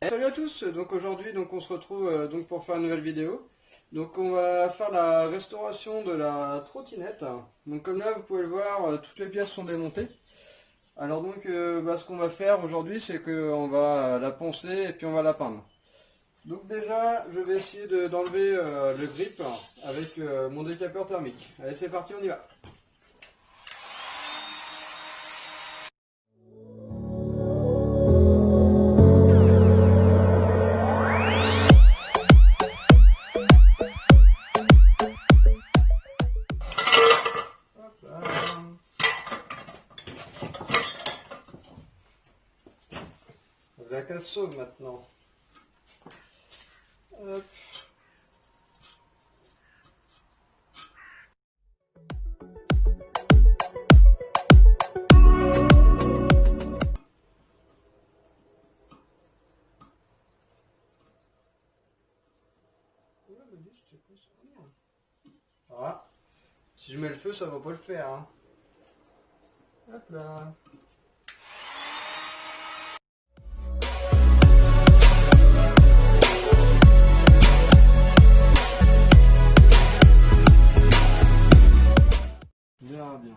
Salut à tous, donc aujourd'hui on se retrouve donc pour faire une nouvelle vidéo. Donc on va faire la restauration de la trottinette. Donc comme là vous pouvez le voir, toutes les pièces sont démontées. Alors donc ce qu'on va faire aujourd'hui, c'est qu'on va la poncer et puis on va la peindre. Donc déjà je vais essayer d'enlever le grip avec mon décapeur thermique. Allez, c'est parti, on y va. La casse sauve maintenant. Hop. Ah, si je mets le feu, ça va pas le faire. Hein. Hop là. On verra bien.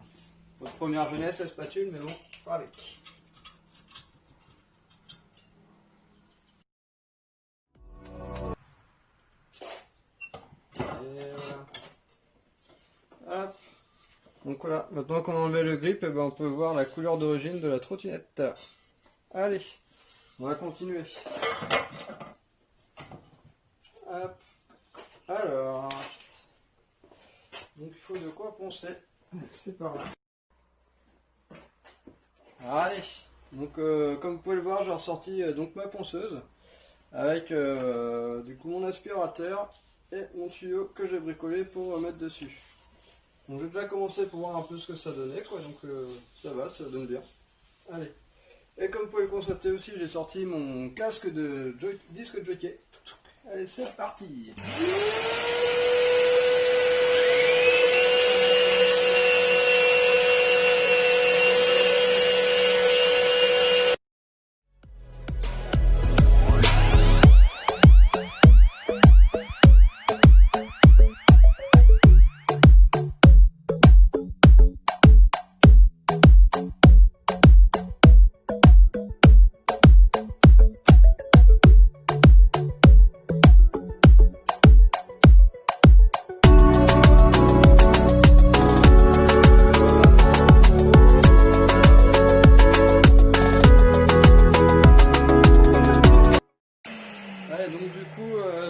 Votre première jeunesse, la spatule, mais bon, pas avec. Et voilà. Hop. Donc voilà, maintenant qu'on a enlevé le grip, on peut voir la couleur d'origine de la trottinette. Allez, on va continuer. Hop. Alors, donc il faut de quoi poncer. C'est par là. Allez, donc comme vous pouvez le voir, j'ai ressorti donc ma ponceuse avec du coup mon aspirateur et mon tuyau que j'ai bricolé pour mettre dessus. Donc j'ai déjà commencé pour voir un peu ce que ça donnait, quoi, donc ça va, ça donne bien. Allez. Et comme vous pouvez le constater aussi, j'ai sorti mon casque de disque jockey. Allez, c'est parti.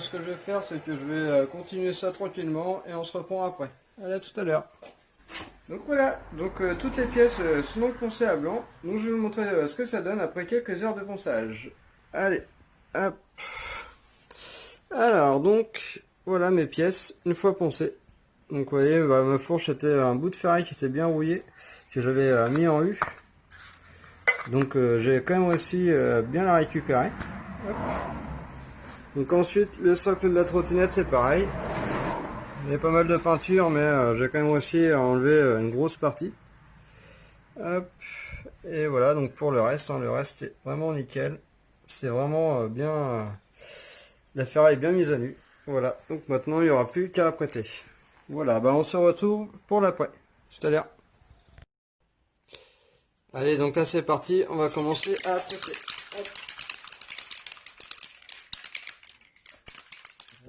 Ce que je vais faire, c'est que je vais continuer ça tranquillement et on se reprend après. Allez, à tout à l'heure. Donc voilà, donc toutes les pièces sont donc poncées à blanc. Donc je vais vous montrer ce que ça donne après quelques heures de ponçage. Allez, hop. Alors donc, voilà mes pièces, une fois poncées. Donc vous voyez, ma fourche était un bout de ferraille qui s'est bien rouillé, que j'avais mis en U. Donc j'ai quand même réussi bien la récupérer. Hop. Donc ensuite, le socle de la trottinette, c'est pareil. Il y a pas mal de peinture, mais j'ai quand même réussi à enlever une grosse partie. Hop. Et voilà, donc pour le reste, le reste est vraiment nickel. C'est vraiment bien... la ferraille est bien mise à nu. Voilà, donc maintenant il n'y aura plus qu'à apprêter. Voilà, on se retrouve pour l'après. Tout à l'heure. Allez, donc là c'est parti, on va commencer à apprêter. Hop.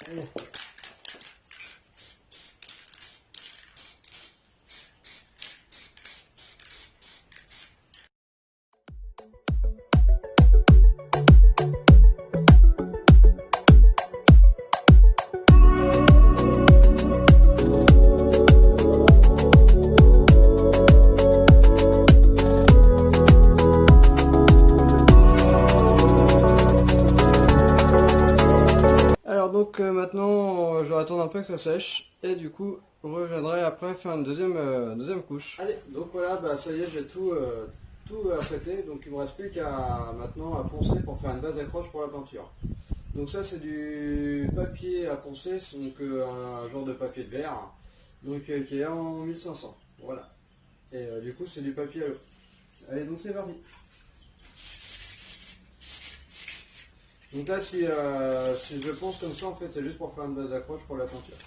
Allez. Donc maintenant je vais attendre un peu que ça sèche et du coup je reviendrai après faire une deuxième couche. Allez, donc voilà, ça y est, j'ai tout apprêté, donc il me reste plus qu'à maintenant à poncer pour faire une base d'accroche pour la peinture. Donc ça c'est du papier à poncer, c'est donc un genre de papier de verre, donc qui est en 1500, voilà. Et du coup c'est du papier à l'eau. Allez, donc c'est parti. Donc là, si je pense comme ça, en fait, c'est juste pour faire une base d'accroche pour la peinture.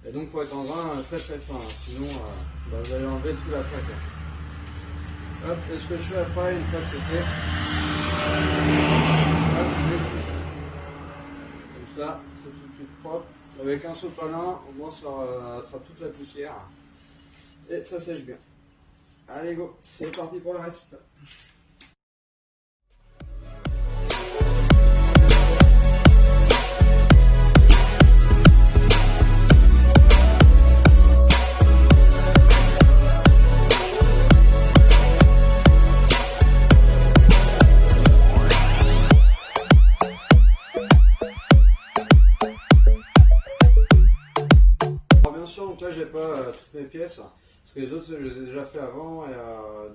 Et donc, il faut être en grain très très fin, hein. Sinon vous allez enlever tout la plaque. Hop, et ce que je fais après, une fois que c'est fait, hop, comme ça, c'est tout de suite propre. Avec un sopalin, au moins ça attrape toute la poussière. Et ça sèche bien. Allez go, c'est parti pour le reste. Bien sûr, donc là j'ai pas toutes mes pièces, parce que les autres je les ai déjà fait avant, et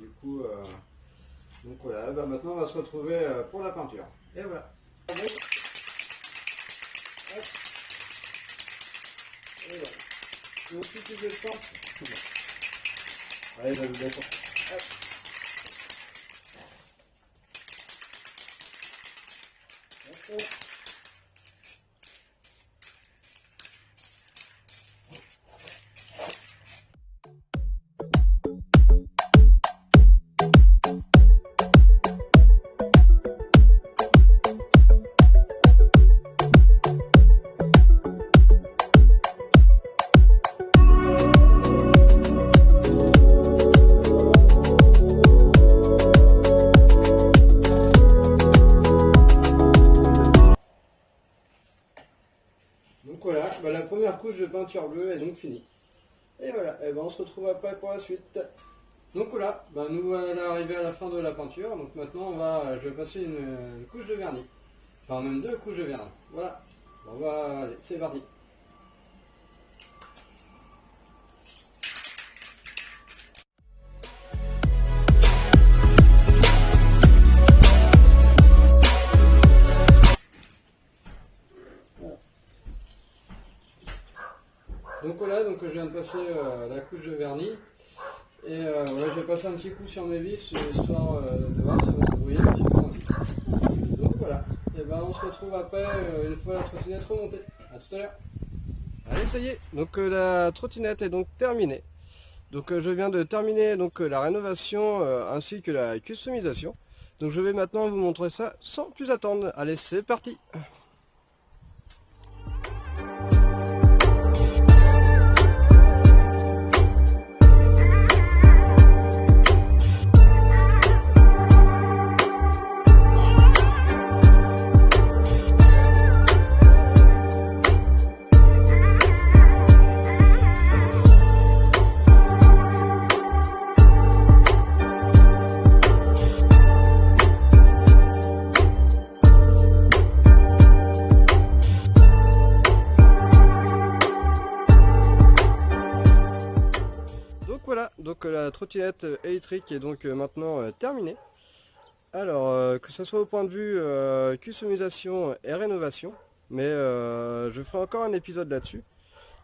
du coup, donc voilà, bah, maintenant on va se retrouver pour la peinture. Et voilà. Hop. Et voilà. Donc si tu veux le temps, allez, je vais vous descendre. Hop. Hop. Donc voilà, bah, la première couche de peinture bleue est donc finie. Et voilà, et ben on se retrouve après pour la suite. Donc voilà, bah, nous voilà arrivés à la fin de la peinture. Donc maintenant je vais passer une couche de vernis. Enfin même 2 couches de vernis. Voilà, allez, c'est parti. Donc voilà, donc je viens de passer la couche de vernis. Et voilà, je vais passer un petit coup sur mes vis, histoire de voir si on brouille un petit peu en vis. Donc voilà, et ben on se retrouve après, une fois la trottinette remontée. A tout à l'heure. Allez, ça y est, donc la trottinette est donc terminée. Donc je viens de terminer donc la rénovation ainsi que la customisation. Donc je vais maintenant vous montrer ça sans plus attendre. Allez, c'est parti. Voilà, donc la trottinette électrique est donc maintenant terminée. Alors, que ce soit au point de vue customisation et rénovation, mais je ferai encore un épisode là-dessus.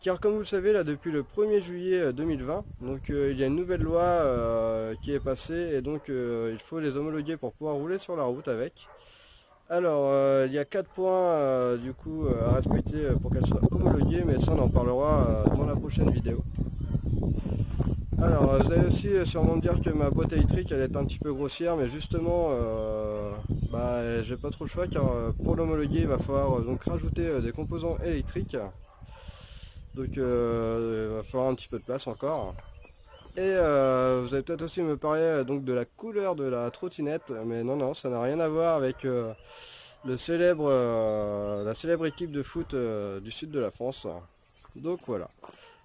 Car comme vous le savez, là depuis le 1er juillet 2020, donc il y a une nouvelle loi qui est passée et donc il faut les homologuer pour pouvoir rouler sur la route avec. Alors, il y a 4 points du coup à respecter pour qu'elle soit homologuée, mais ça on en parlera dans la prochaine vidéo. Alors, vous allez aussi sûrement me dire que ma boîte électrique elle est un petit peu grossière, mais justement, j'ai pas trop le choix car pour l'homologuer il va falloir donc rajouter des composants électriques. Donc il va falloir un petit peu de place encore. Et vous allez peut-être aussi me parler donc de la couleur de la trottinette, mais non, ça n'a rien à voir avec la célèbre équipe de foot du sud de la France. Donc voilà.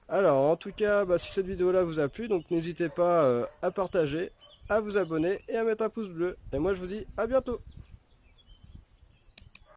Alors en tout cas, si cette vidéo là vous a plu, donc n'hésitez pas à partager, à vous abonner et à mettre un pouce bleu. Et moi je vous dis à bientôt.